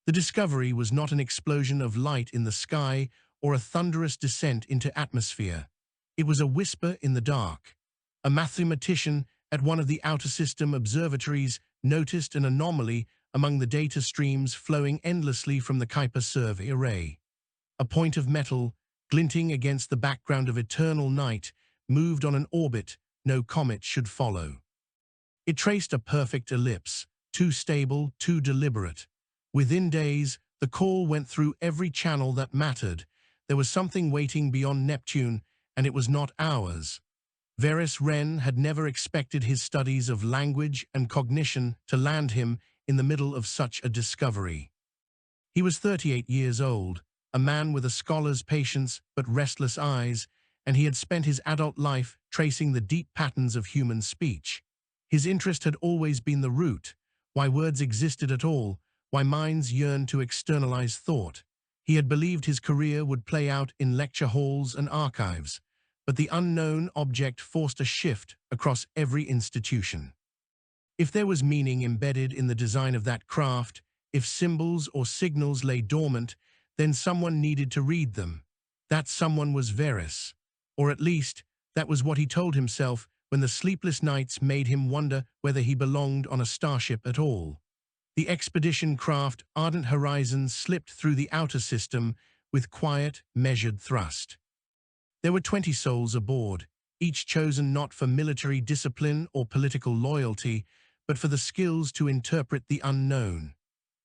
The discovery was not an explosion of light in the sky or a thunderous descent into atmosphere. It was a whisper in the dark. A mathematician at one of the outer system observatories noticed an anomaly among the data streams flowing endlessly from the Kuiper survey array. A point of metal, glinting against the background of eternal night, moved on an orbit no comet should follow. It traced a perfect ellipse, too stable, too deliberate. Within days, the call went through every channel that mattered. There was something waiting beyond Neptune, and it was not ours. Verres Wren had never expected his studies of language and cognition to land him in the middle of such a discovery. He was 38 years old, a man with a scholar's patience but restless eyes, and he had spent his adult life tracing the deep patterns of human speech. His interest had always been the root, why words existed at all, why minds yearned to externalize thought. He had believed his career would play out in lecture halls and archives, but the unknown object forced a shift across every institution. If there was meaning embedded in the design of that craft, if symbols or signals lay dormant, then someone needed to read them. That someone was Verres, or at least, that was what he told himself when the sleepless nights made him wonder whether he belonged on a starship at all. The expedition craft Ardent Horizons slipped through the outer system with quiet, measured thrust. There were 20 souls aboard, each chosen not for military discipline or political loyalty, but for the skills to interpret the unknown.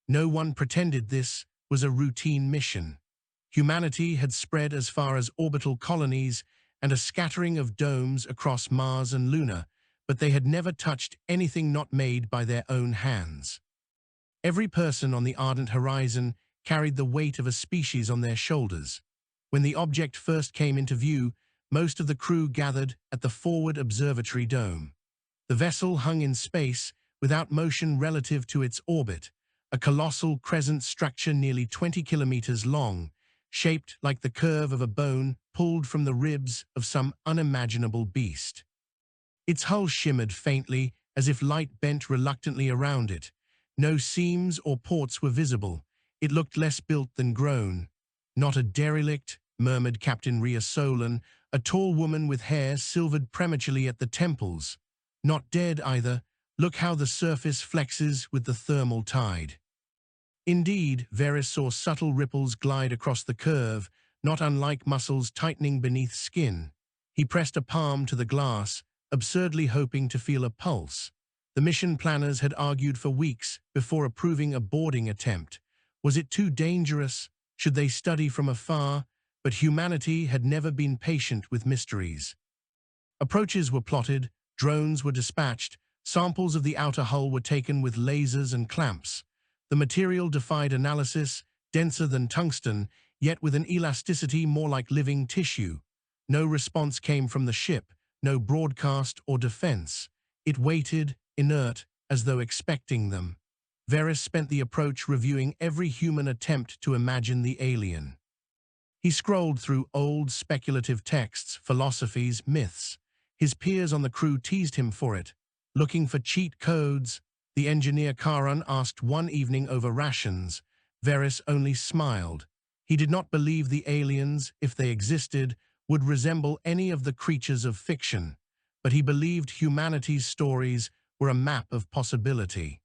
No one pretended this was a routine mission. Humanity had spread as far as orbital colonies and a scattering of domes across Mars and Luna, but they had never touched anything not made by their own hands. Every person on the Ardent Horizon carried the weight of a species on their shoulders. When the object first came into view, most of the crew gathered at the forward observatory dome. The vessel hung in space, without motion relative to its orbit, a colossal crescent structure nearly 20 kilometers long, shaped like the curve of a bone pulled from the ribs of some unimaginable beast. Its hull shimmered faintly, as if light bent reluctantly around it. No seams or ports were visible. It looked less built than grown. "Not a derelict," murmured Captain Rhea Solon, a tall woman with hair silvered prematurely at the temples. "Not dead either. Look how the surface flexes with the thermal tide." Indeed, Verres saw subtle ripples glide across the curve, not unlike muscles tightening beneath skin. He pressed a palm to the glass, absurdly hoping to feel a pulse. The mission planners had argued for weeks before approving a boarding attempt. Was it too dangerous? Should they study from afar? But humanity had never been patient with mysteries. Approaches were plotted, drones were dispatched, samples of the outer hull were taken with lasers and clamps. The material defied analysis, denser than tungsten, yet with an elasticity more like living tissue. No response came from the ship, no broadcast or defense. It waited, inert, as though expecting them. Verres spent the approach reviewing every human attempt to imagine the alien. He scrolled through old speculative texts, philosophies, myths. His peers on the crew teased him for it. Looking for cheat codes, the engineer Karan asked one evening over rations. Verres only smiled. He did not believe the aliens, if they existed, would resemble any of the creatures of fiction, but he believed humanity's stories were a map of possibility.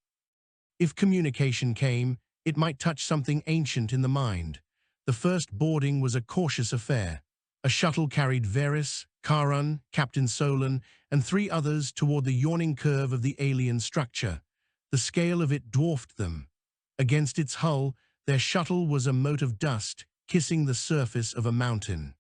If communication came, it might touch something ancient in the mind. The first boarding was a cautious affair. A shuttle carried Verres, Karan, Captain Solon, and 3 others toward the yawning curve of the alien structure. The scale of it dwarfed them. Against its hull, their shuttle was a mote of dust, kissing the surface of a mountain.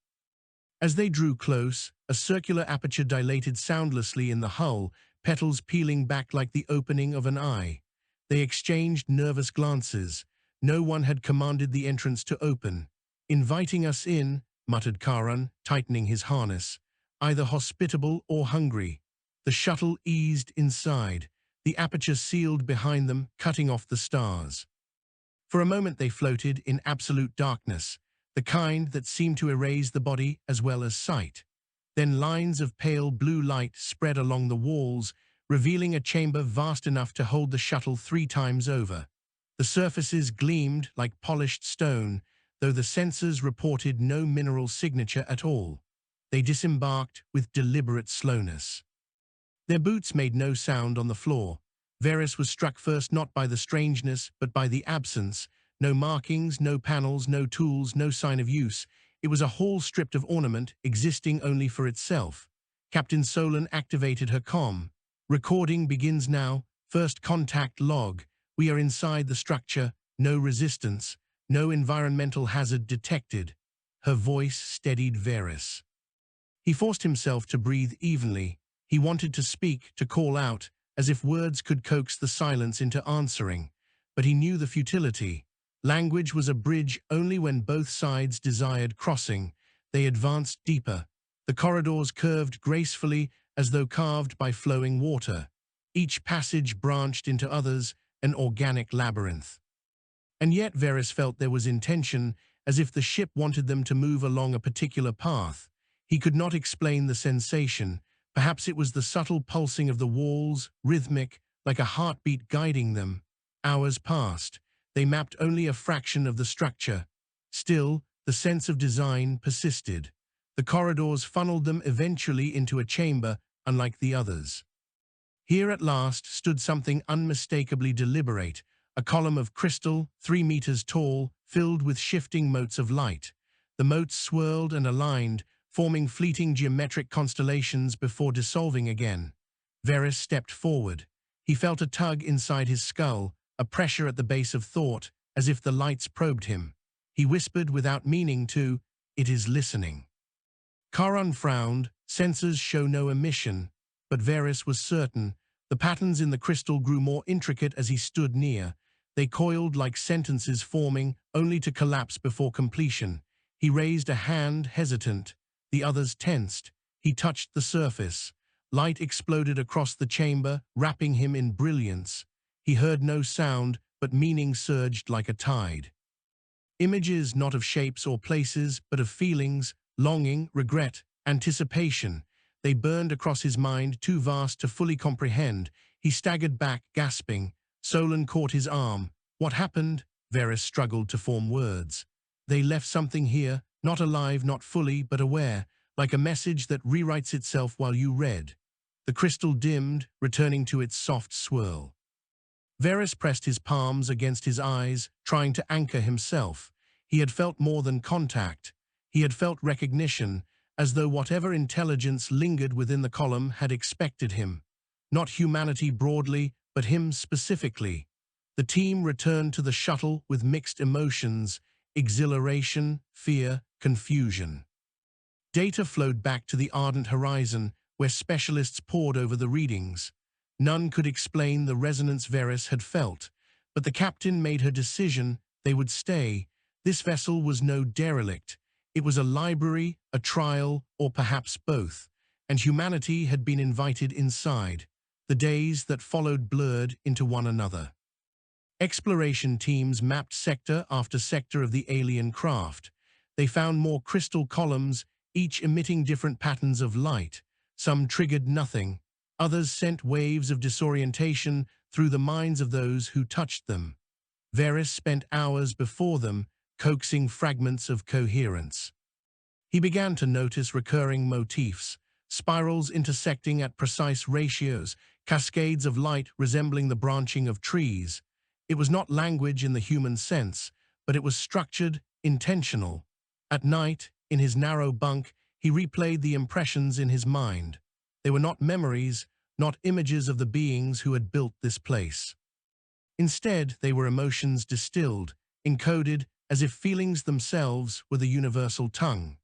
As they drew close, a circular aperture dilated soundlessly in the hull, petals peeling back like the opening of an eye. They exchanged nervous glances. No one had commanded the entrance to open. "Inviting us in," muttered Karan, tightening his harness. "Either hospitable or hungry." The shuttle eased inside. The aperture sealed behind them, cutting off the stars. For a moment they floated in absolute darkness, the kind that seemed to erase the body as well as sight. Then lines of pale blue light spread along the walls, revealing a chamber vast enough to hold the shuttle 3 times over. The surfaces gleamed like polished stone, though the sensors reported no mineral signature at all. They disembarked with deliberate slowness. Their boots made no sound on the floor. Varys was struck first not by the strangeness, but by the absence. No markings, no panels, no tools, no sign of use. It was a hall stripped of ornament, existing only for itself. Captain Solon activated her comm. Recording begins now. First contact log. We are inside the structure. No resistance. No environmental hazard detected. Her voice steadied Varys. He forced himself to breathe evenly. He wanted to speak, to call out, as if words could coax the silence into answering. But he knew the futility. Language was a bridge only when both sides desired crossing. They advanced deeper. The corridors curved gracefully as though carved by flowing water. Each passage branched into others, an organic labyrinth. And yet Varys felt there was intention, as if the ship wanted them to move along a particular path. He could not explain the sensation. Perhaps it was the subtle pulsing of the walls, rhythmic, like a heartbeat guiding them. Hours passed. They mapped only a fraction of the structure. Still, the sense of design persisted. The corridors funneled them eventually into a chamber unlike the others. Here at last stood something unmistakably deliberate, a column of crystal, 3 meters tall, filled with shifting motes of light. The motes swirled and aligned, forming fleeting geometric constellations before dissolving again. Varys stepped forward. He felt a tug inside his skull, a pressure at the base of thought, as if the lights probed him. He whispered without meaning to, "It is listening." Charon frowned. Sensors show no emission, but Varys was certain. The patterns in the crystal grew more intricate as he stood near. They coiled like sentences forming, only to collapse before completion. He raised a hand, hesitant. The others tensed. He touched the surface. Light exploded across the chamber, wrapping him in brilliance. He heard no sound, but meaning surged like a tide. Images not of shapes or places, but of feelings, longing, regret, anticipation. They burned across his mind, too vast to fully comprehend. He staggered back, gasping. Solon caught his arm. What happened? Varys struggled to form words. They left something here, not alive, not fully, but aware, like a message that rewrites itself while you read. The crystal dimmed, returning to its soft swirl. Varys pressed his palms against his eyes, trying to anchor himself. He had felt more than contact. He had felt recognition, as though whatever intelligence lingered within the column had expected him. Not humanity broadly, but him specifically. The team returned to the shuttle with mixed emotions, exhilaration, fear, confusion. Data flowed back to the ardent horizon, where specialists pored over the readings. None could explain the resonance Varys had felt, but the captain made her decision. They would stay. This vessel was no derelict. It was a library, a trial, or perhaps both, and humanity had been invited inside. The days that followed blurred into one another. Exploration teams mapped sector after sector of the alien craft. They found more crystal columns, each emitting different patterns of light. Some triggered nothing. Others sent waves of disorientation through the minds of those who touched them. Varys spent hours before them, coaxing fragments of coherence. He began to notice recurring motifs, spirals intersecting at precise ratios, cascades of light resembling the branching of trees. It was not language in the human sense, but it was structured, intentional. At night, in his narrow bunk, he replayed the impressions in his mind. They were not memories, not images of the beings who had built this place. Instead, they were emotions distilled, encoded, as if feelings themselves were the universal tongue.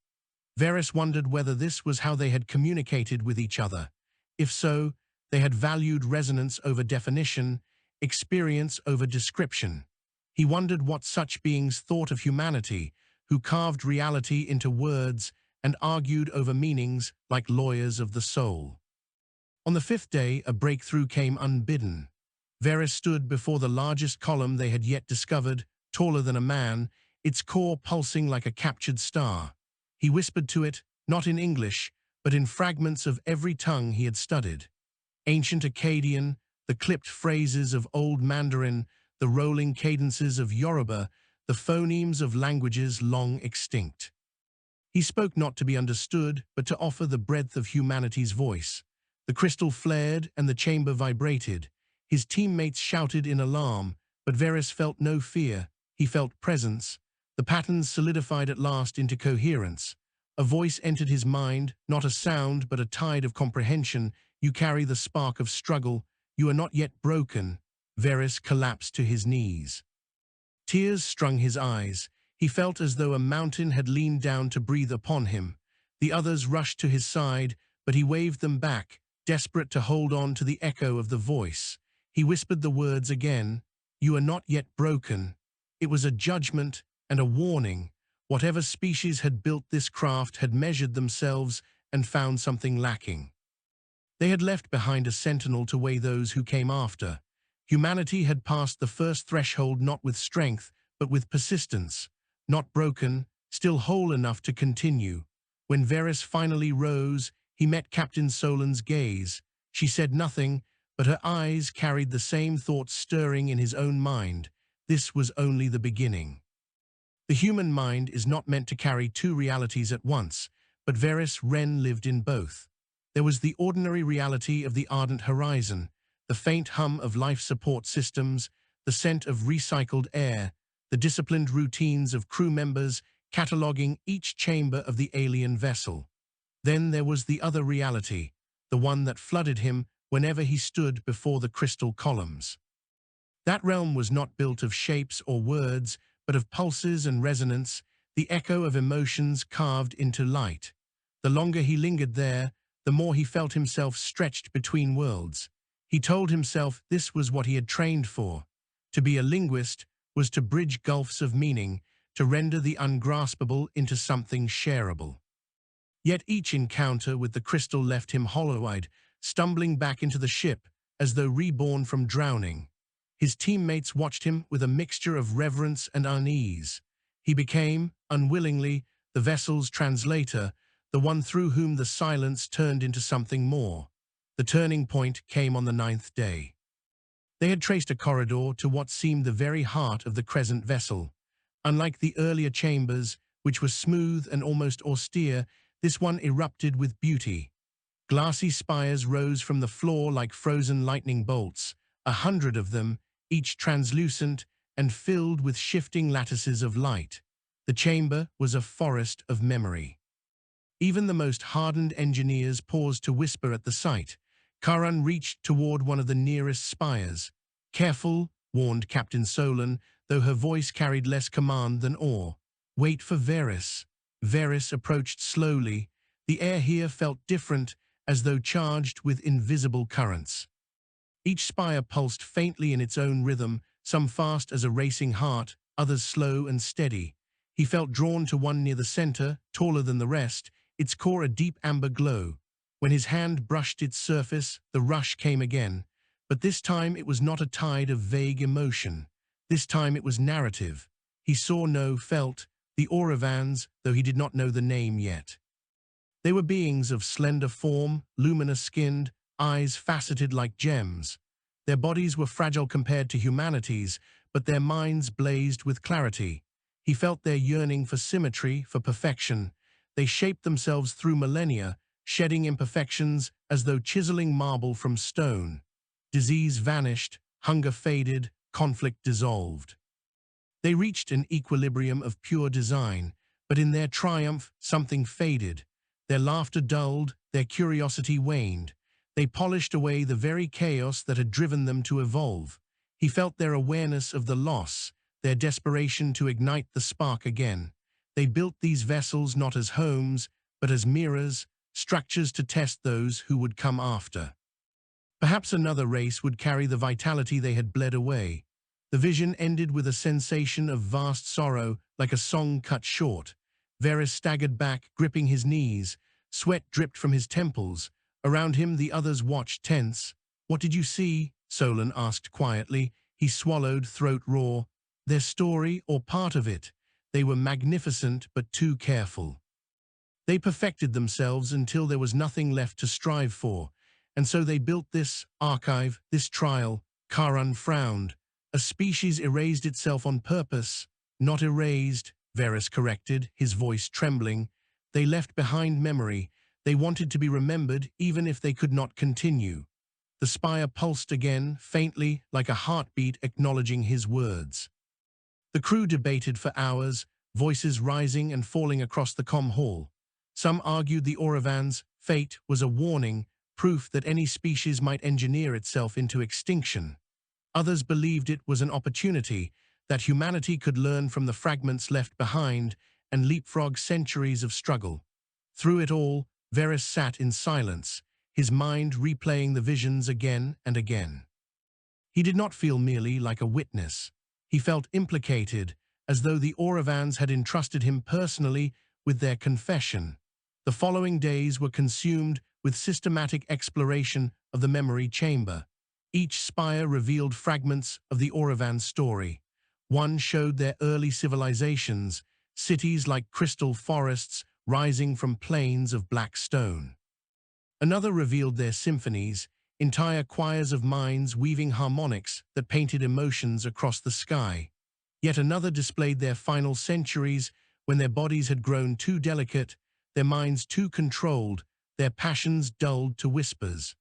Varys wondered whether this was how they had communicated with each other. If so, they had valued resonance over definition, experience over description. He wondered what such beings thought of humanity, who carved reality into words and argued over meanings like lawyers of the soul. On the 5th day, a breakthrough came unbidden. Varys stood before the largest column they had yet discovered, taller than a man, its core pulsing like a captured star. He whispered to it, not in English, but in fragments of every tongue he had studied. Ancient Akkadian, the clipped phrases of Old Mandarin, the rolling cadences of Yoruba, the phonemes of languages long extinct. He spoke not to be understood, but to offer the breadth of humanity's voice. The crystal flared and the chamber vibrated. His teammates shouted in alarm, but Varys felt no fear. He felt presence. The patterns solidified at last into coherence. A voice entered his mind, not a sound, but a tide of comprehension. You carry the spark of struggle. You are not yet broken. Varys collapsed to his knees. Tears strung his eyes. He felt as though a mountain had leaned down to breathe upon him. The others rushed to his side, but he waved them back, desperate to hold on to the echo of the voice. He whispered the words again, "You are not yet broken." It was a judgment and a warning. Whatever species had built this craft had measured themselves and found something lacking. They had left behind a sentinel to weigh those who came after. Humanity had passed the first threshold not with strength, but with persistence. Not broken, still whole enough to continue. When Varys finally rose, he met Captain Solan's gaze. She said nothing, but her eyes carried the same thoughts stirring in his own mind. This was only the beginning. The human mind is not meant to carry two realities at once, but Varys Wren lived in both. There was the ordinary reality of the ardent horizon, the faint hum of life support systems, the scent of recycled air, the disciplined routines of crew members cataloging each chamber of the alien vessel. Then there was the other reality, the one that flooded him whenever he stood before the crystal columns. That realm was not built of shapes or words, but of pulses and resonance, the echo of emotions carved into light. The longer he lingered there, the more he felt himself stretched between worlds. He told himself this was what he had trained for. To be a linguist was to bridge gulfs of meaning, to render the ungraspable into something shareable. Yet each encounter with the crystal left him hollow-eyed, stumbling back into the ship as though reborn from drowning. His teammates watched him with a mixture of reverence and unease. He became, unwillingly, the vessel's translator, the one through whom the silence turned into something more. The turning point came on the 9th day. They had traced a corridor to what seemed the very heart of the crescent vessel. Unlike the earlier chambers, which were smooth and almost austere, this one erupted with beauty. Glassy spires rose from the floor like frozen lightning bolts, 100 of them, each translucent and filled with shifting lattices of light. The chamber was a forest of memory. Even the most hardened engineers paused to whisper at the sight. Karan reached toward one of the nearest spires. "Careful," warned Captain Solan, though her voice carried less command than awe. "Wait for Varys." Varys approached slowly. The air here felt different, as though charged with invisible currents. Each spire pulsed faintly in its own rhythm, some fast as a racing heart, others slow and steady. He felt drawn to one near the center, taller than the rest, its core a deep amber glow. When his hand brushed its surface, the rush came again. But this time it was not a tide of vague emotion. This time it was narrative. He saw no, felt, the Auravans, though he did not know the name yet. They were beings of slender form, luminous-skinned, eyes faceted like gems. Their bodies were fragile compared to humanity's, but their minds blazed with clarity. He felt their yearning for symmetry, for perfection. They shaped themselves through millennia, shedding imperfections as though chiseling marble from stone. Disease vanished, hunger faded, conflict dissolved. They reached an equilibrium of pure design, but in their triumph, something faded. Their laughter dulled, their curiosity waned. They polished away the very chaos that had driven them to evolve. He felt their awareness of the loss, their desperation to ignite the spark again. They built these vessels not as homes, but as mirrors, structures to test those who would come after. Perhaps another race would carry the vitality they had bled away. The vision ended with a sensation of vast sorrow, like a song cut short. Varys staggered back, gripping his knees. Sweat dripped from his temples. Around him the others watched tense. "What did you see?" Solan asked quietly. He swallowed, throat raw. "Their story, or part of it. They were magnificent, but too careful. They perfected themselves until there was nothing left to strive for. And so they built this archive, this trial." Karan frowned. A species erased itself on purpose, not erased, Varys corrected, his voice trembling. They left behind memory. They wanted to be remembered even if they could not continue. The spire pulsed again, faintly, like a heartbeat acknowledging his words. The crew debated for hours, voices rising and falling across the comm hall. Some argued the Orovans' fate was a warning, proof that any species might engineer itself into extinction. Others believed it was an opportunity, that humanity could learn from the fragments left behind and leapfrog centuries of struggle. Through it all, Varys sat in silence, his mind replaying the visions again and again. He did not feel merely like a witness. He felt implicated, as though the Orovans had entrusted him personally with their confession. The following days were consumed with systematic exploration of the memory chamber. Each spire revealed fragments of the Orovan story. One showed their early civilizations, cities like crystal forests rising from plains of black stone. Another revealed their symphonies, entire choirs of minds weaving harmonics that painted emotions across the sky. Yet another displayed their final centuries, when their bodies had grown too delicate, their minds too controlled, their passions dulled to whispers.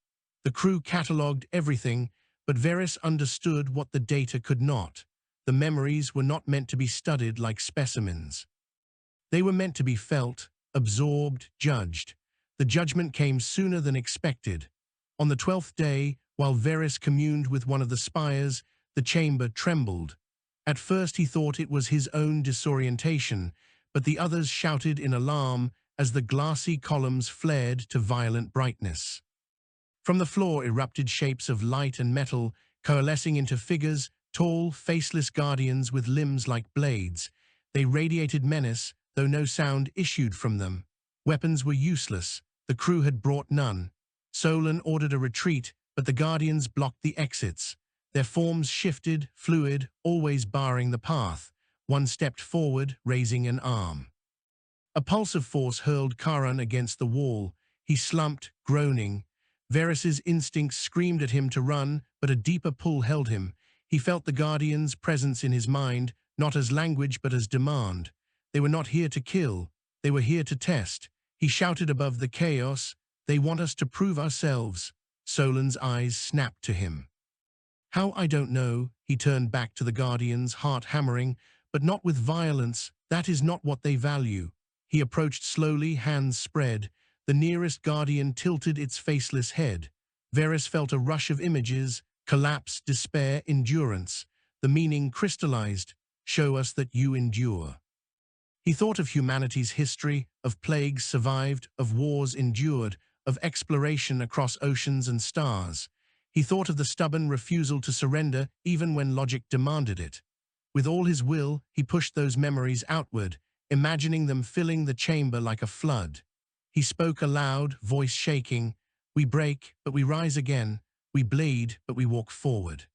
The crew catalogued everything, but Varys understood what the data could not. The memories were not meant to be studied like specimens. They were meant to be felt, absorbed, judged. The judgment came sooner than expected. On the 12th day, while Varys communed with one of the spires, the chamber trembled. At first he thought it was his own disorientation, but the others shouted in alarm as the glassy columns flared to violent brightness. From the floor erupted shapes of light and metal, coalescing into figures, tall, faceless guardians with limbs like blades. They radiated menace, though no sound issued from them. Weapons were useless. The crew had brought none. Solon ordered a retreat, but the guardians blocked the exits. Their forms shifted, fluid, always barring the path. One stepped forward, raising an arm. A pulse of force hurled Karan against the wall. He slumped, groaning. Varys's instincts screamed at him to run, but a deeper pull held him. He felt the Guardians' presence in his mind, not as language but as demand. They were not here to kill. They were here to test. He shouted above the chaos, "They want us to prove ourselves." Solon's eyes snapped to him. "How, I don't know." He turned back to the Guardians, heart hammering, "but not with violence. That is not what they value." He approached slowly, hands spread. The nearest Guardian tilted its faceless head. Varys felt a rush of images, collapse, despair, endurance. The meaning crystallized. "Show us that you endure." He thought of humanity's history, of plagues survived, of wars endured, of exploration across oceans and stars. He thought of the stubborn refusal to surrender even when logic demanded it. With all his will, he pushed those memories outward, imagining them filling the chamber like a flood. He spoke aloud, voice shaking. "We break, but we rise again. We bleed, but we walk forward.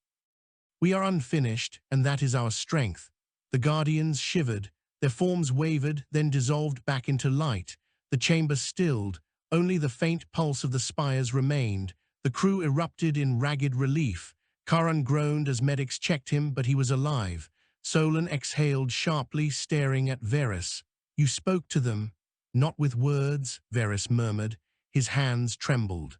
We are unfinished, and that is our strength." The Guardians shivered. Their forms wavered, then dissolved back into light. The chamber stilled. Only the faint pulse of the spires remained. The crew erupted in ragged relief. Karan groaned as medics checked him, but he was alive. Solon exhaled sharply, staring at Varys. "You spoke to them." "Not with words," Varys murmured. His hands trembled.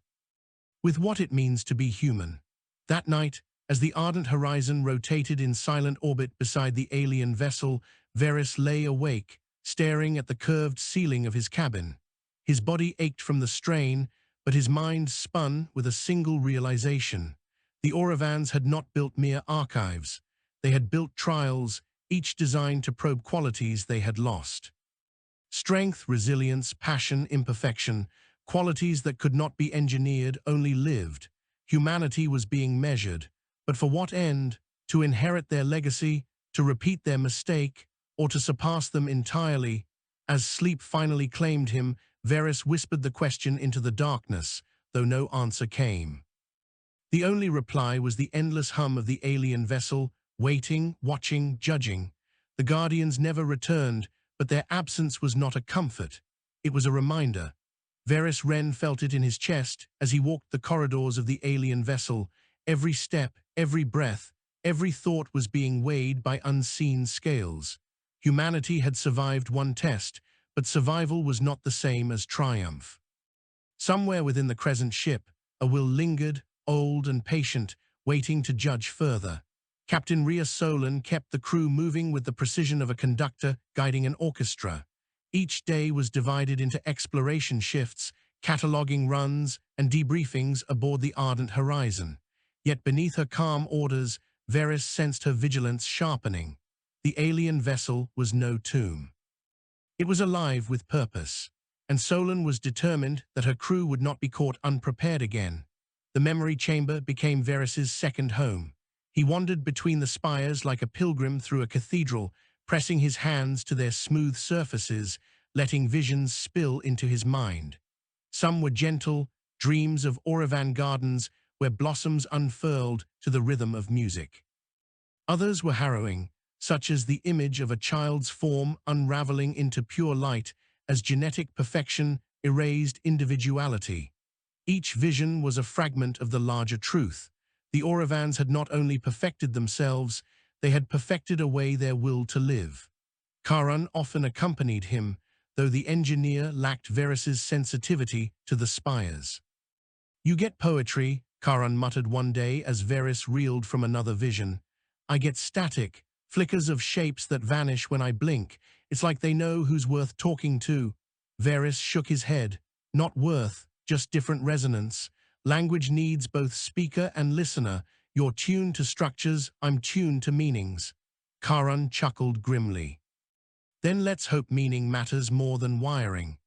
"With what it means to be human." That night, as the ardent horizon rotated in silent orbit beside the alien vessel, Varys lay awake, staring at the curved ceiling of his cabin. His body ached from the strain, but his mind spun with a single realization. The Orovans had not built mere archives. They had built trials, each designed to probe qualities they had lost. Strength, resilience, passion, imperfection, qualities that could not be engineered, only lived. Humanity was being measured. But for what end? To inherit their legacy, to repeat their mistake, or to surpass them entirely? As sleep finally claimed him, Varys whispered the question into the darkness, though no answer came. The only reply was the endless hum of the alien vessel, waiting, watching, judging. The Guardians never returned, but their absence was not a comfort. It was a reminder. Varys Wren felt it in his chest as he walked the corridors of the alien vessel. Every step, every breath, Every thought was being weighed by unseen scales. Humanity had survived one test, but survival was not the same as triumph. Somewhere within the crescent ship, a will lingered, old and patient, waiting to judge further. Captain Rhea Solon kept the crew moving with the precision of a conductor guiding an orchestra. Each day was divided into exploration shifts, cataloging runs, and debriefings aboard the ardent horizon. Yet beneath her calm orders, Varys sensed her vigilance sharpening. The alien vessel was no tomb. It was alive with purpose, and Solon was determined that her crew would not be caught unprepared again. The memory chamber became Varys's second home. He wandered between the spires like a pilgrim through a cathedral, pressing his hands to their smooth surfaces, letting visions spill into his mind. Some were gentle, dreams of Auravan gardens where blossoms unfurled to the rhythm of music. Others were harrowing, such as the image of a child's form unraveling into pure light as genetic perfection erased individuality. Each vision was a fragment of the larger truth. The Auravans had not only perfected themselves, they had perfected away their will to live. Karan often accompanied him, though the engineer lacked Varys's sensitivity to the spires. "You get poetry," Karan muttered one day as Varys reeled from another vision. "I get static, flickers of shapes that vanish when I blink. It's like they know who's worth talking to." Varys shook his head. "Not worth, just different resonance. Language needs both speaker and listener. You're tuned to structures, I'm tuned to meanings." Karan chuckled grimly. "Then let's hope meaning matters more than wiring."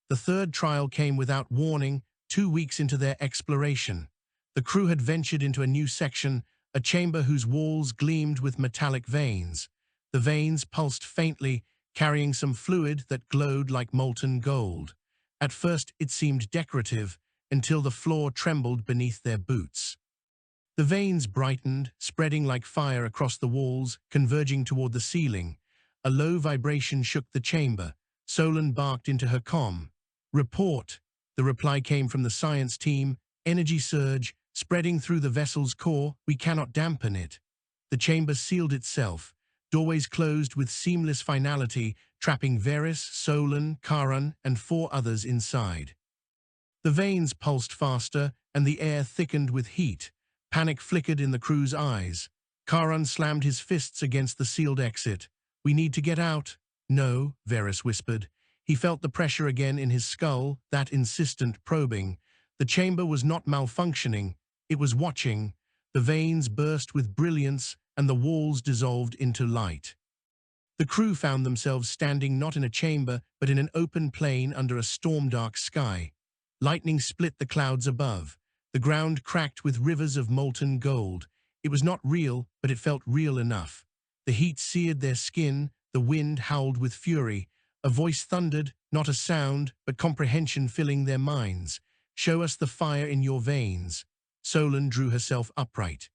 The third trial came without warning, 2 weeks into their exploration. The crew had ventured into a new section, a chamber whose walls gleamed with metallic veins. The veins pulsed faintly, carrying some fluid that glowed like molten gold. At first it seemed decorative, until the floor trembled beneath their boots. The veins brightened, spreading like fire across the walls, converging toward the ceiling. A low vibration shook the chamber. Solon barked into her comm. "Report." The reply came from the science team. "Energy surge, spreading through the vessel's core. We cannot dampen it." The chamber sealed itself. Doorways closed with seamless finality, trapping Varys, Solon, Karan, and 4 others inside. The veins pulsed faster, and the air thickened with heat. Panic flickered in the crew's eyes. Karan slammed his fists against the sealed exit. "We need to get out." "No," Varys whispered. He felt the pressure again in his skull, that insistent probing. The chamber was not malfunctioning, it was watching. The veins burst with brilliance, and the walls dissolved into light. The crew found themselves standing not in a chamber, but in an open plain under a storm-dark sky. Lightning split the clouds above. The ground cracked with rivers of molten gold. It was not real, but it felt real enough. The heat seared their skin, the wind howled with fury. A voice thundered, not a sound, but comprehension filling their minds. "Show us the fire in your veins." Solon drew herself upright.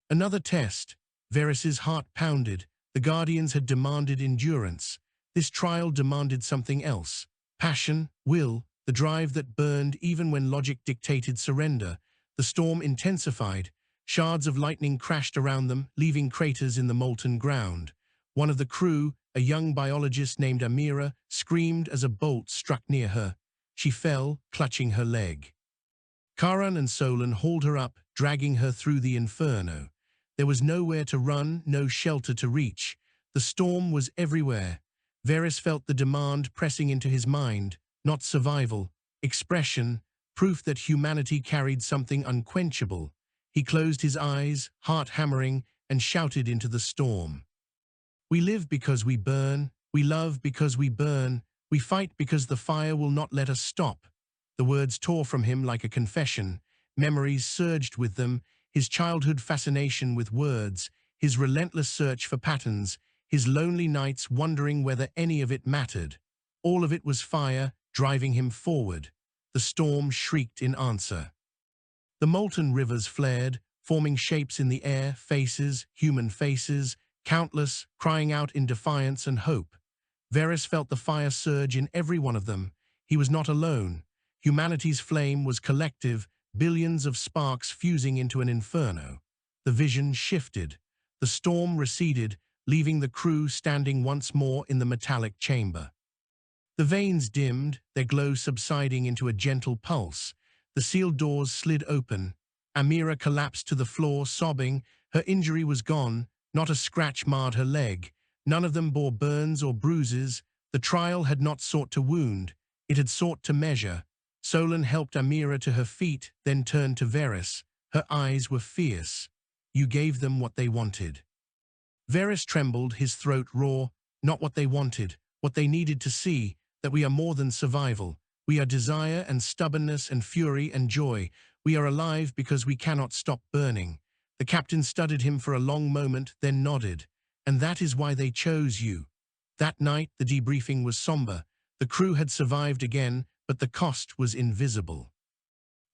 Another test. Varys's heart pounded. The Guardians had demanded endurance. This trial demanded something else. Passion, will, the drive that burned even when logic dictated surrender. The storm intensified. Shards of lightning crashed around them, leaving craters in the molten ground. One of the crew, a young biologist named Amira, screamed as a bolt struck near her. She fell, clutching her leg. Karan and Solon hauled her up, dragging her through the inferno. There was nowhere to run, no shelter to reach. The storm was everywhere. Varys felt the demand pressing into his mind, not survival, expression, proof that humanity carried something unquenchable. He closed his eyes, heart hammering, and shouted into the storm. "We live because we burn, we love because we burn, we fight because the fire will not let us stop." The words tore from him like a confession. Memories surged with them, his childhood fascination with words, his relentless search for patterns, his lonely nights wondering whether any of it mattered. All of it was fire, driving him forward. The storm shrieked in answer. The molten rivers flared, forming shapes in the air, faces, human faces, countless, crying out in defiance and hope. Varys felt the fire surge in every one of them. He was not alone. Humanity's flame was collective, billions of sparks fusing into an inferno. The vision shifted. The storm receded, leaving the crew standing once more in the metallic chamber. The vanes dimmed, their glow subsiding into a gentle pulse. The sealed doors slid open. Amira collapsed to the floor, sobbing. Her injury was gone. Not a scratch marred her leg. None of them bore burns or bruises. The trial had not sought to wound. It had sought to measure. Solon helped Amira to her feet, then turned to Varys. Her eyes were fierce. You gave them what they wanted. Varys trembled, his throat raw. Not what they wanted, what they needed to see, that we are more than survival. We are desire and stubbornness and fury and joy. We are alive because we cannot stop burning. The captain studied him for a long moment, then nodded. And that is why they chose you. That night, the debriefing was somber. The crew had survived again, but the cost was invisible.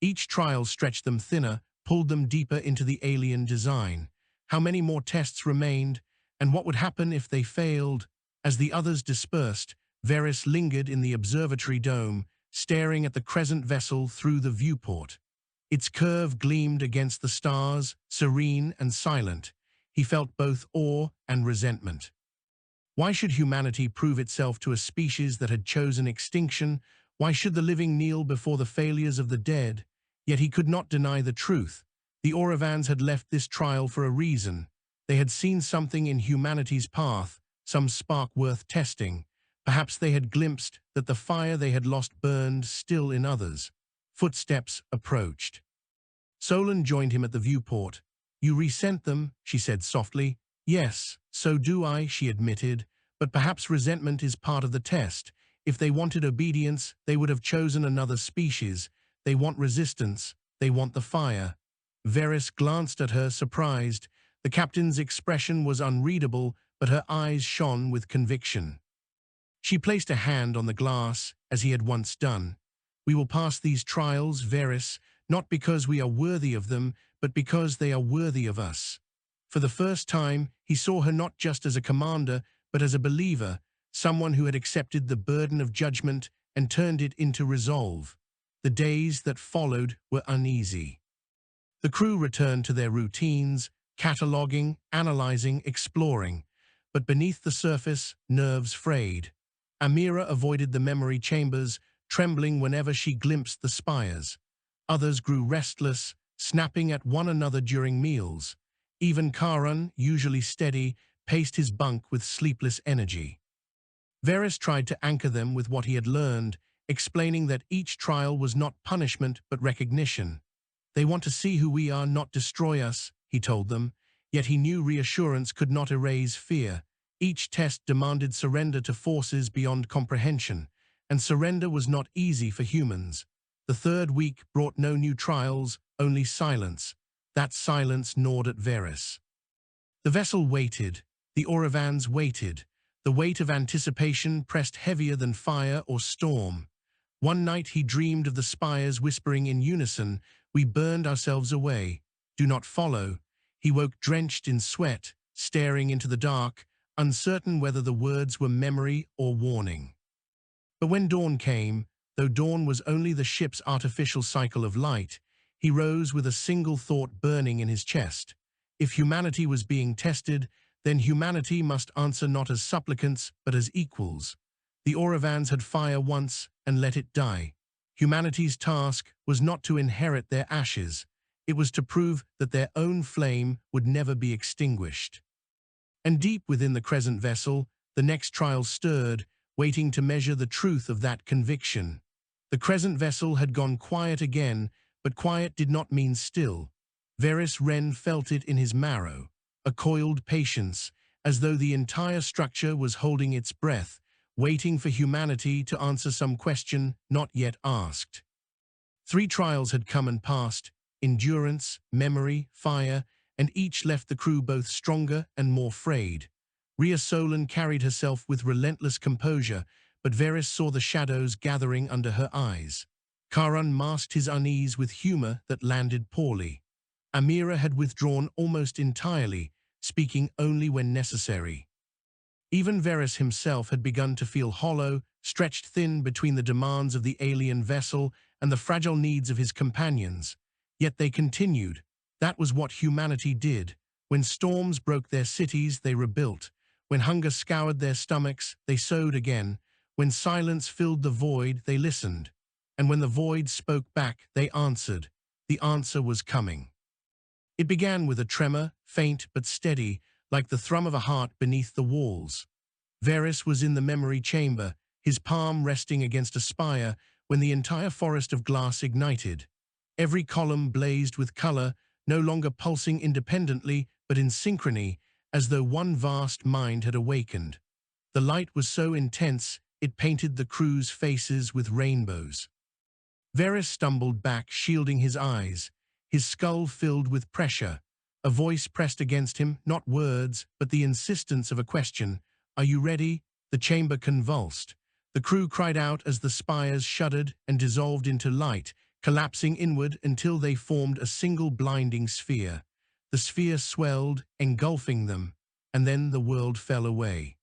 Each trial stretched them thinner, pulled them deeper into the alien design. How many more tests remained, and what would happen if they failed? As the others dispersed, Varys lingered in the observatory dome, staring at the crescent vessel through the viewport. Its curve gleamed against the stars, serene and silent. He felt both awe and resentment. Why should humanity prove itself to a species that had chosen extinction? Why should the living kneel before the failures of the dead? Yet he could not deny the truth. The Orovans had left this trial for a reason. They had seen something in humanity's path, some spark worth testing. Perhaps they had glimpsed that the fire they had lost burned still in others. Footsteps approached. Solon joined him at the viewport. You resent them, she said softly. Yes, so do I, she admitted. But perhaps resentment is part of the test. If they wanted obedience, they would have chosen another species. They want resistance. They want the fire. Varys glanced at her, surprised. The captain's expression was unreadable, but her eyes shone with conviction. She placed a hand on the glass, as he had once done. We will pass these trials, Varys, not because we are worthy of them, but because they are worthy of us. For the first time, he saw her not just as a commander, but as a believer, someone who had accepted the burden of judgment and turned it into resolve. The days that followed were uneasy. The crew returned to their routines, cataloging, analyzing, exploring. But beneath the surface, nerves frayed. Amira avoided the memory chambers, trembling whenever she glimpsed the spires. Others grew restless, snapping at one another during meals. Even Karan, usually steady, paced his bunk with sleepless energy. Varys tried to anchor them with what he had learned, explaining that each trial was not punishment but recognition. They want to see who we are, not destroy us, he told them, yet he knew reassurance could not erase fear. Each test demanded surrender to forces beyond comprehension, and surrender was not easy for humans. The third week brought no new trials, only silence. That silence gnawed at Varys. The vessel waited. The Orovans waited. The weight of anticipation pressed heavier than fire or storm. One night he dreamed of the spires whispering in unison, "We burned ourselves away. Do not follow." He woke drenched in sweat, staring into the dark, uncertain whether the words were memory or warning. But when dawn came, though dawn was only the ship's artificial cycle of light, he rose with a single thought burning in his chest. If humanity was being tested, then humanity must answer not as supplicants, but as equals. The Orovans had fire once and let it die. Humanity's task was not to inherit their ashes. It was to prove that their own flame would never be extinguished. And deep within the crescent vessel, the next trial stirred, waiting to measure the truth of that conviction. The crescent vessel had gone quiet again, but quiet did not mean still. Varys Wren felt it in his marrow, a coiled patience, as though the entire structure was holding its breath, waiting for humanity to answer some question not yet asked. 3 trials had come and passed, endurance, memory, fire, and each left the crew both stronger and more frayed. Rhea Solon carried herself with relentless composure, but Varys saw the shadows gathering under her eyes. Karan masked his unease with humor that landed poorly. Amira had withdrawn almost entirely, speaking only when necessary. Even Varys himself had begun to feel hollow, stretched thin between the demands of the alien vessel and the fragile needs of his companions. Yet they continued. That was what humanity did. When storms broke their cities, they rebuilt. When hunger scoured their stomachs, they sowed again. When silence filled the void, they listened. And when the void spoke back, they answered. The answer was coming. It began with a tremor, faint but steady, like the thrum of a heart beneath the walls. Varys was in the memory chamber, his palm resting against a spire, when the entire forest of glass ignited. Every column blazed with color, no longer pulsing independently, but in synchrony, as though one vast mind had awakened. The light was so intense, it painted the crew's faces with rainbows. Varys stumbled back, shielding his eyes, his skull filled with pressure. A voice pressed against him, not words, but the insistence of a question. "Are you ready?" The chamber convulsed. The crew cried out as the spires shuddered and dissolved into light, collapsing inward until they formed a single blinding sphere. The sphere swelled, engulfing them, and then the world fell away.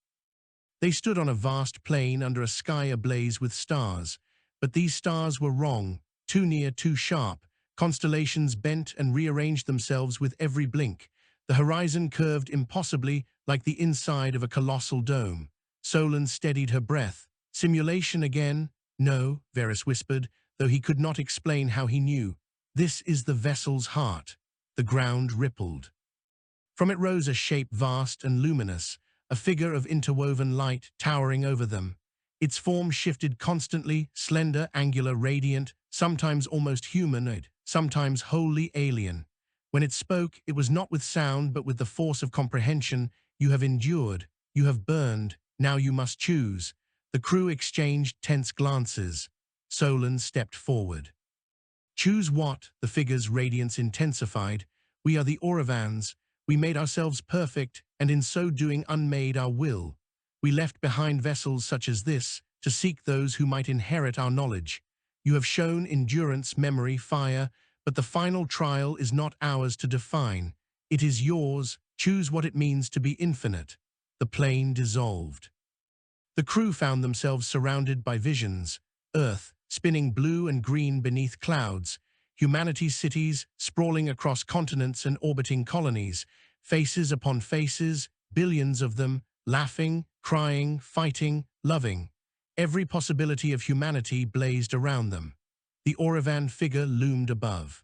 They stood on a vast plain under a sky ablaze with stars. But these stars were wrong, too near, too sharp. Constellations bent and rearranged themselves with every blink. The horizon curved impossibly, like the inside of a colossal dome. Solon steadied her breath. "Simulation again?" "No," Varys whispered, though he could not explain how he knew. "This is the vessel's heart." The ground rippled. From it rose a shape vast and luminous, a figure of interwoven light towering over them. Its form shifted constantly, slender, angular, radiant, sometimes almost humanoid, sometimes wholly alien. When it spoke, it was not with sound but with the force of comprehension. "You have endured, you have burned, now you must choose." The crew exchanged tense glances. Solon stepped forward. "Choose what?" The figure's radiance intensified. "We are the Auravans. We made ourselves perfect, and in so doing unmade our will. We left behind vessels such as this, to seek those who might inherit our knowledge. You have shown endurance, memory, fire, but the final trial is not ours to define. It is yours. Choose what it means to be infinite." The plane dissolved. The crew found themselves surrounded by visions. Earth, spinning blue and green beneath clouds. Humanity's cities, sprawling across continents and orbiting colonies. Faces upon faces, billions of them, laughing, crying, fighting, loving. Every possibility of humanity blazed around them. The Auravan figure loomed above.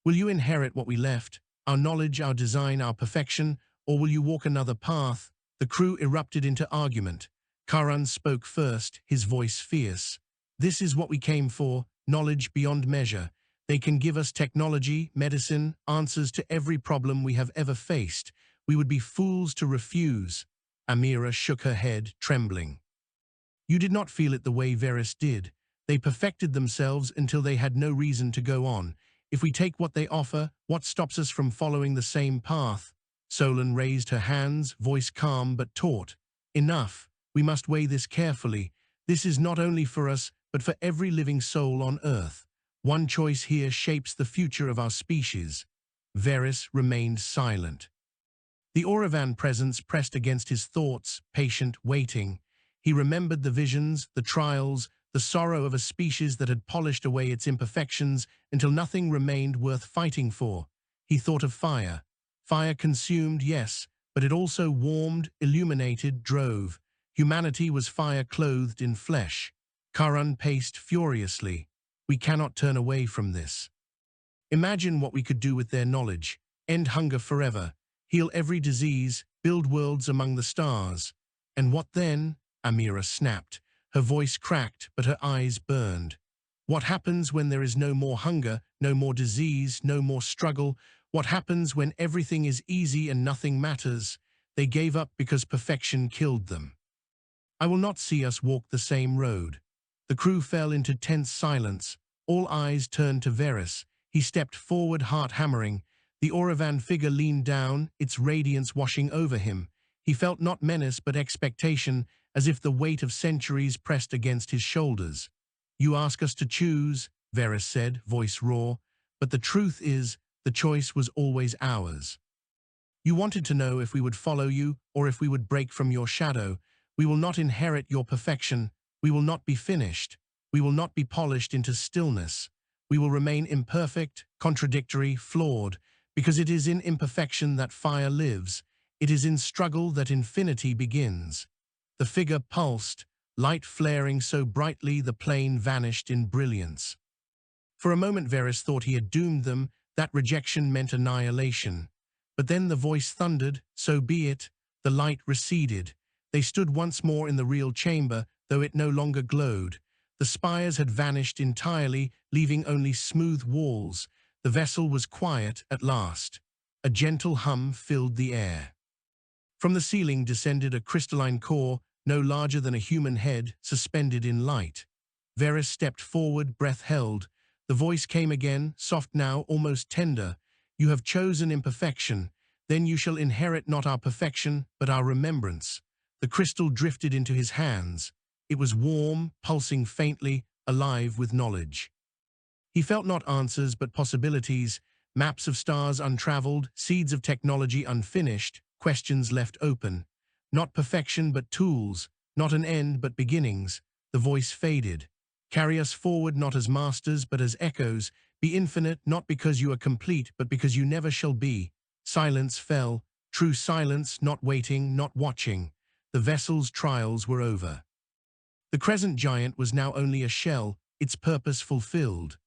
"Will you inherit what we left, our knowledge, our design, our perfection, or will you walk another path?" The crew erupted into argument. Karan spoke first, his voice fierce. "This is what we came for, knowledge beyond measure. They can give us technology, medicine, answers to every problem we have ever faced. We would be fools to refuse." Amira shook her head, trembling. "You did not feel it the way Varys did. They perfected themselves until they had no reason to go on. If we take what they offer, what stops us from following the same path?" Solon raised her hands, voice calm but taut. "Enough. We must weigh this carefully. This is not only for us, but for every living soul on Earth. One choice here shapes the future of our species." Varys remained silent. The Auravan presence pressed against his thoughts, patient, waiting. He remembered the visions, the trials, the sorrow of a species that had polished away its imperfections until nothing remained worth fighting for. He thought of fire. Fire consumed, yes, but it also warmed, illuminated, drove. Humanity was fire clothed in flesh. Karan paced furiously. "We cannot turn away from this. Imagine what we could do with their knowledge. End hunger forever, heal every disease, build worlds among the stars." "And what then?" Amira snapped. Her voice cracked, but her eyes burned. "What happens when there is no more hunger, no more disease, no more struggle? What happens when everything is easy and nothing matters?" They gave up because perfection killed them. "I will not see us walk the same road." The crew fell into tense silence. All eyes turned to Varys. He stepped forward, heart hammering. The Auravan figure leaned down, its radiance washing over him. He felt not menace but expectation, as if the weight of centuries pressed against his shoulders. "You ask us to choose," Varys said, voice raw. "But the truth is, the choice was always ours. You wanted to know if we would follow you or if we would break from your shadow. We will not inherit your perfection. We will not be finished. We will not be polished into stillness. We will remain imperfect, contradictory, flawed, Because it is in imperfection that fire lives, it is in struggle that infinity begins. The figure pulsed, light flaring so brightly the plane vanished in brilliance. For a moment Varys thought he had doomed them, that rejection meant annihilation. But then the voice thundered, so be it, the light receded. They stood once more in the real chamber, though it no longer glowed. The spires had vanished entirely, leaving only smooth walls. The vessel was quiet at last. A gentle hum filled the air. From the ceiling descended a crystalline core, no larger than a human head, suspended in light. Varys stepped forward, breath held. The voice came again, soft now, almost tender. You have chosen imperfection. Then you shall inherit not our perfection, but our remembrance. The crystal drifted into his hands. It was warm, pulsing faintly, alive with knowledge. He felt not answers, but possibilities, maps of stars untraveled, seeds of technology unfinished, questions left open. Not perfection, but tools, not an end, but beginnings. The voice faded. Carry us forward not as masters, but as echoes. Be infinite, not because you are complete, but because you never shall be. Silence fell, true silence, not waiting, not watching. The vessel's trials were over. The crescent giant was now only a shell, its purpose fulfilled.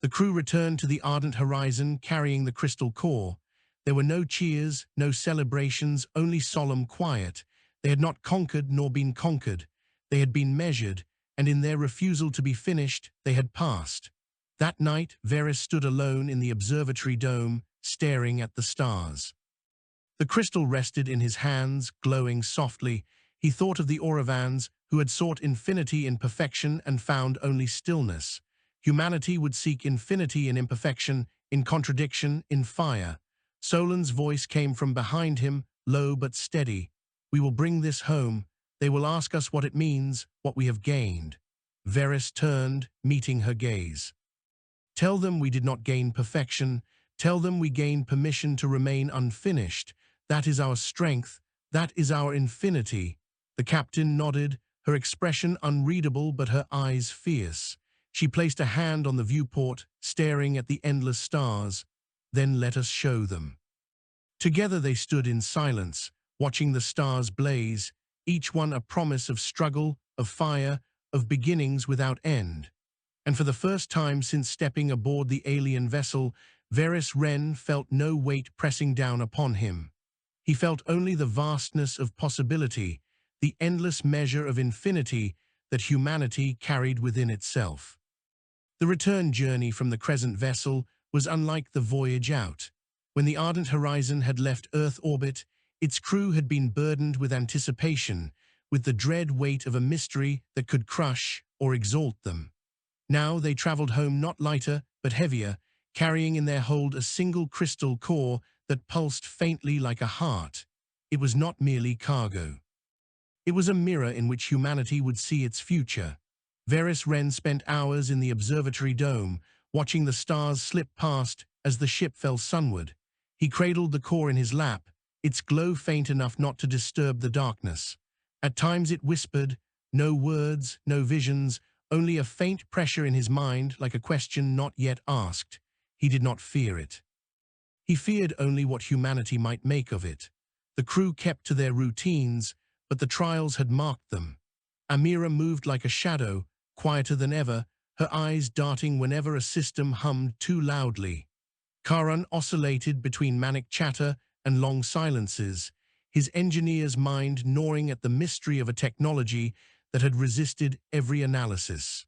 The crew returned to the ardent horizon, carrying the crystal core. There were no cheers, no celebrations, only solemn quiet. They had not conquered nor been conquered. They had been measured, and in their refusal to be finished, they had passed. That night, Varys stood alone in the observatory dome, staring at the stars. The crystal rested in his hands, glowing softly. He thought of the Orovans, who had sought infinity in perfection and found only stillness. Humanity would seek infinity in imperfection, in contradiction, in fire. Solon's voice came from behind him, low but steady. We will bring this home. They will ask us what it means, what we have gained. Varys turned, meeting her gaze. Tell them we did not gain perfection. Tell them we gained permission to remain unfinished. That is our strength. That is our infinity. The captain nodded, her expression unreadable but her eyes fierce. She placed a hand on the viewport, staring at the endless stars. Then let us show them. Together they stood in silence, watching the stars blaze, each one a promise of struggle, of fire, of beginnings without end. And for the first time since stepping aboard the alien vessel, Varys Wren felt no weight pressing down upon him. He felt only the vastness of possibility, the endless measure of infinity that humanity carried within itself. The return journey from the crescent vessel was unlike the voyage out. When the ardent horizon had left Earth orbit, its crew had been burdened with anticipation, with the dread weight of a mystery that could crush or exalt them. Now they traveled home not lighter, but heavier, carrying in their hold a single crystal core that pulsed faintly like a heart. It was not merely cargo. It was a mirror in which humanity would see its future. Varys Wren spent hours in the observatory dome, watching the stars slip past as the ship fell sunward. He cradled the core in his lap, its glow faint enough not to disturb the darkness. At times it whispered, no words, no visions, only a faint pressure in his mind like a question not yet asked. He did not fear it. He feared only what humanity might make of it. The crew kept to their routines, but the trials had marked them. Amira moved like a shadow, quieter than ever, her eyes darting whenever a system hummed too loudly. Karan oscillated between manic chatter and long silences, his engineer's mind gnawing at the mystery of a technology that had resisted every analysis.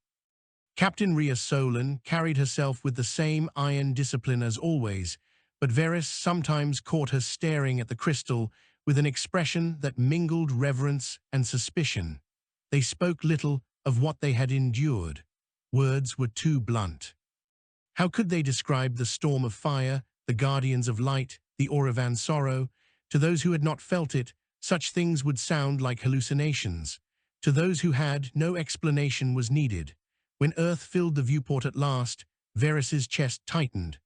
Captain Rhea Solon carried herself with the same iron discipline as always, but Varys sometimes caught her staring at the crystal with an expression that mingled reverence and suspicion. They spoke little of what they had endured. Words were too blunt. How could they describe the storm of fire, the guardians of light, the Orevan sorrow? To those who had not felt it, such things would sound like hallucinations. To those who had, no explanation was needed. When Earth filled the viewport at last, Varys's chest tightened.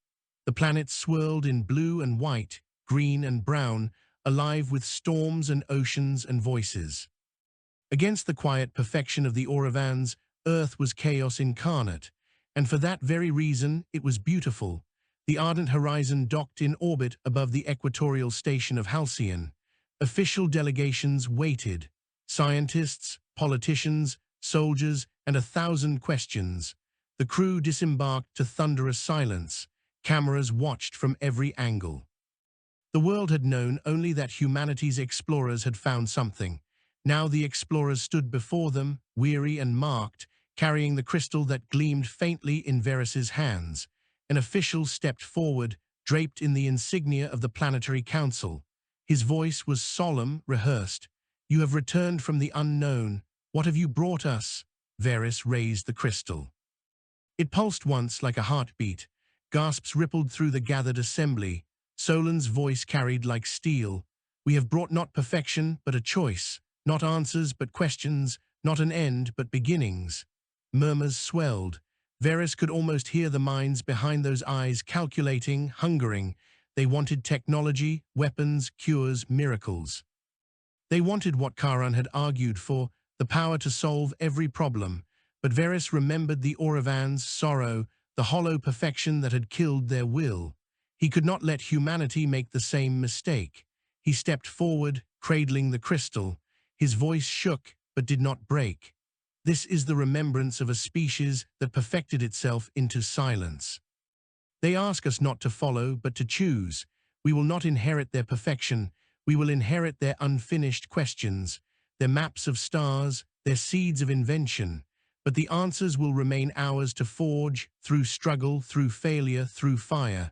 The planet swirled in blue and white, green and brown, alive with storms and oceans and voices. Against the quiet perfection of the Orovans, Earth was chaos incarnate, and for that very reason it was beautiful. The ardent horizon docked in orbit above the equatorial station of Halcyon. Official delegations waited. Scientists, politicians, soldiers, and 1,000 questions. The crew disembarked to thunderous silence. Cameras watched from every angle. The world had known only that humanity's explorers had found something. Now the explorers stood before them, weary and marked, carrying the crystal that gleamed faintly in Varys's hands. An official stepped forward, draped in the insignia of the Planetary Council. His voice was solemn, rehearsed. "You have returned from the unknown. What have you brought us?" Varys raised the crystal. It pulsed once like a heartbeat. Gasps rippled through the gathered assembly. Solon's voice carried like steel. "We have brought not perfection, but a choice. Not answers, but questions. Not an end, but beginnings." Murmurs swelled. Varys could almost hear the minds behind those eyes calculating, hungering. They wanted technology, weapons, cures, miracles. They wanted what Charon had argued for, the power to solve every problem. But Varys remembered the Orovans' sorrow, the hollow perfection that had killed their will. He could not let humanity make the same mistake. He stepped forward, cradling the crystal. His voice shook, but did not break. "This is the remembrance of a species that perfected itself into silence. They ask us not to follow, but to choose. We will not inherit their perfection. We will inherit their unfinished questions, their maps of stars, their seeds of invention. But the answers will remain ours to forge, through struggle, through failure, through fire."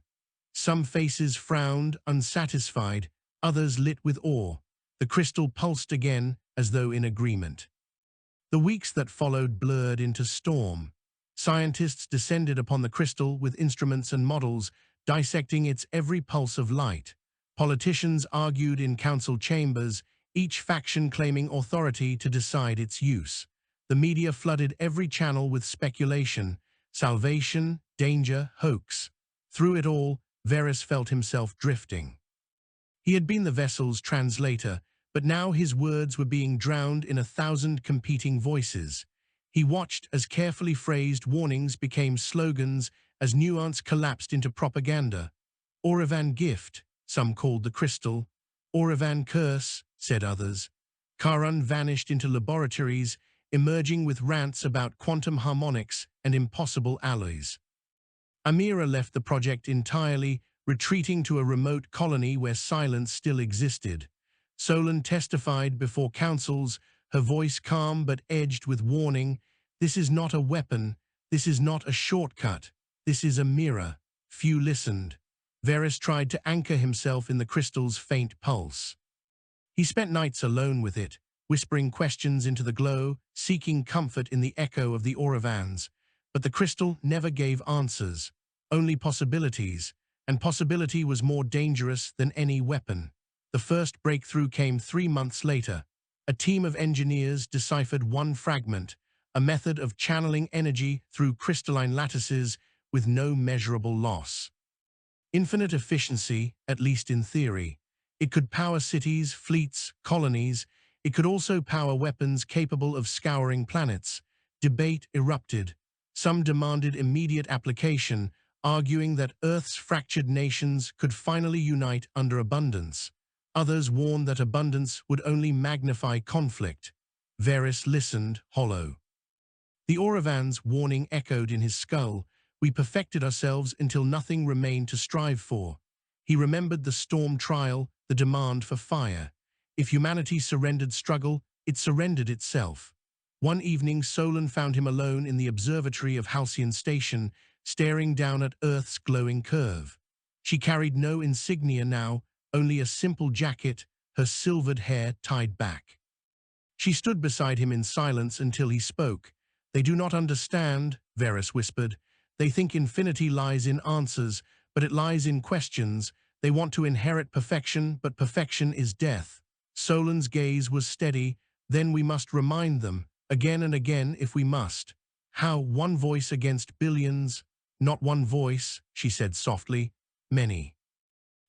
Some faces frowned, unsatisfied, others lit with awe. The crystal pulsed again, as though in agreement. The weeks that followed blurred into storm. Scientists descended upon the crystal with instruments and models, dissecting its every pulse of light. Politicians argued in council chambers, each faction claiming authority to decide its use. The media flooded every channel with speculation, salvation, danger, hoax. Through it all, Varys felt himself drifting. He had been the vessel's translator, but now his words were being drowned in 1,000 competing voices. He watched as carefully phrased warnings became slogans, as nuance collapsed into propaganda. "Orovan gift," some called the crystal. "Orovan curse," said others. Charon vanished into laboratories, emerging with rants about quantum harmonics and impossible alloys. Amira left the project entirely, retreating to a remote colony where silence still existed. Solon testified before councils, her voice calm but edged with warning. "This is not a weapon. This is not a shortcut. This is a mirror." Few listened. Varys tried to anchor himself in the crystal's faint pulse. He spent nights alone with it, whispering questions into the glow, seeking comfort in the echo of the Orovans. But the crystal never gave answers, only possibilities, and possibility was more dangerous than any weapon. The first breakthrough came 3 months later. A team of engineers deciphered one fragment, a method of channeling energy through crystalline lattices with no measurable loss. Infinite efficiency, at least in theory. It could power cities, fleets, colonies. It could also power weapons capable of scouring planets. Debate erupted. Some demanded immediate application, arguing that Earth's fractured nations could finally unite under abundance. Others warned that abundance would only magnify conflict. Varys listened, hollow. The Orovans' warning echoed in his skull. "We perfected ourselves until nothing remained to strive for." He remembered the storm trial, the demand for fire. If humanity surrendered struggle, it surrendered itself. One evening, Solon found him alone in the observatory of Halcyon Station, staring down at Earth's glowing curve. She carried no insignia now, only a simple jacket, her silvered hair tied back. She stood beside him in silence until he spoke. "They do not understand," Varys whispered. "They think infinity lies in answers, but it lies in questions. They want to inherit perfection, but perfection is death." Solon's gaze was steady. "Then we must remind them, again and again if we must. How one voice against billions?" "Not one voice," she said softly. "Many.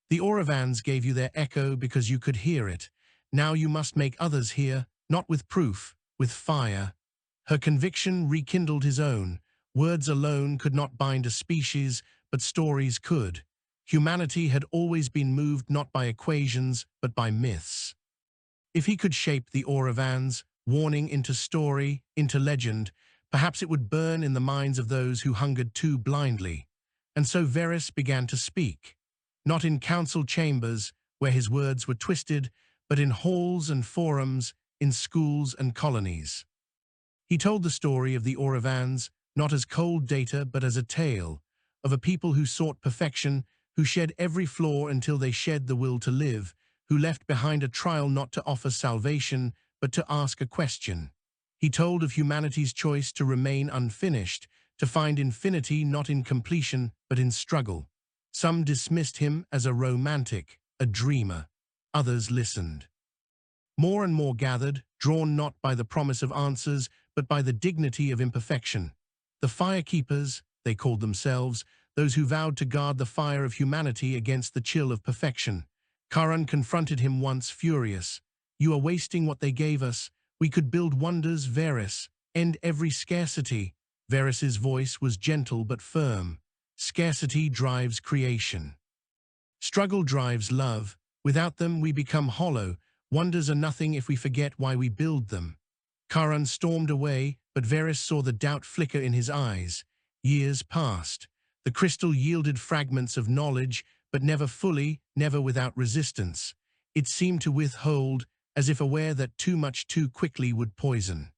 The Orovans gave you their echo because you could hear it. Now you must make others hear, not with proof, with fire." Her conviction rekindled his own. Words alone could not bind a species, but but stories could. Humanity had always been moved not by equations, but by myths. If he could shape the Auravans, warning into story, into legend, perhaps it would burn in the minds of those who hungered too blindly. And so Varys began to speak, not in council chambers, where his words were twisted, but in halls and forums, in schools and colonies. He told the story of the Auravans, not as cold data, but as a tale, of a people who sought perfection, who shed every flaw until they shed the will to live, who left behind a trial not to offer salvation, but to ask a question. He told of humanity's choice to remain unfinished, to find infinity not in completion, but in struggle. Some dismissed him as a romantic, a dreamer. Others listened. More and more gathered, drawn not by the promise of answers, but by the dignity of imperfection. The firekeepers, they called themselves, those who vowed to guard the fire of humanity against the chill of perfection. Charon confronted him once, furious. "You are wasting what they gave us. We could build wonders, Varys, end every scarcity." Varys's voice was gentle but firm. Scarcity drives creation. Struggle drives love. Without them, we become hollow. Wonders are nothing if we forget why we build them. Charon stormed away, but Varys saw the doubt flicker in his eyes. Years passed. The crystal yielded fragments of knowledge, but never fully, never without resistance. It seemed to withhold, as if aware that too much too quickly would poison.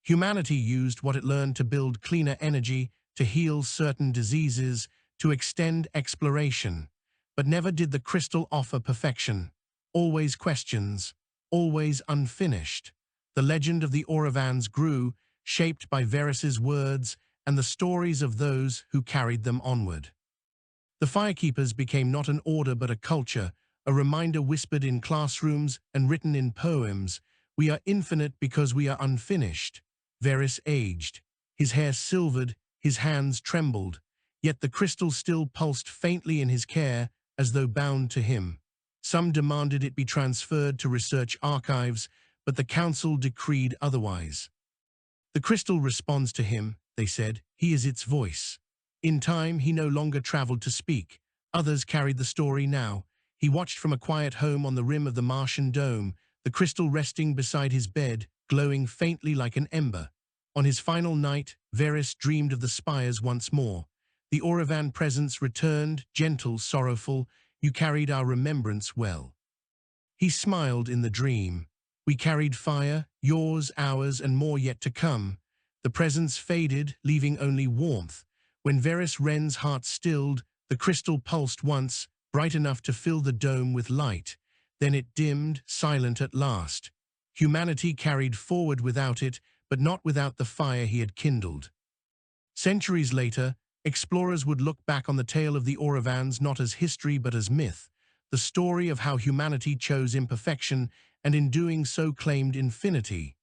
Humanity used what it learned to build cleaner energy, to heal certain diseases, to extend exploration. But never did the crystal offer perfection. Always questions, always unfinished. The legend of the Auravans grew, shaped by Varys's words and the stories of those who carried them onward. The Firekeepers became not an order but a culture, a reminder whispered in classrooms and written in poems. We are infinite because we are unfinished. Varys aged. His hair silvered, his hands trembled, yet the crystal still pulsed faintly in his care, as though bound to him. Some demanded it be transferred to research archives, but the council decreed otherwise. The crystal responds to him, they said. He is its voice. In time, he no longer traveled to speak. Others carried the story now. He watched from a quiet home on the rim of the Martian dome, the crystal resting beside his bed, glowing faintly like an ember. On his final night, Varys dreamed of the spires once more. The Auravan presence returned, gentle, sorrowful. You carried our remembrance well. He smiled in the dream. We carried fire, yours, ours, and more yet to come. The presence faded, leaving only warmth. When Varys Wren's heart stilled, the crystal pulsed once, bright enough to fill the dome with light. Then it dimmed, silent at last. Humanity carried forward without it, but not without the fire he had kindled. Centuries later, explorers would look back on the tale of the Auravans not as history but as myth, the story of how humanity chose imperfection and in doing so claimed infinity.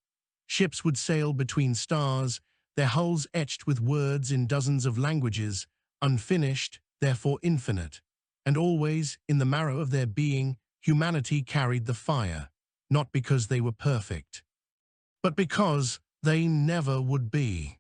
Ships would sail between stars, their hulls etched with words in dozens of languages, unfinished, therefore infinite. And always, in the marrow of their being, humanity carried the fire, not because they were perfect, but because they never would be.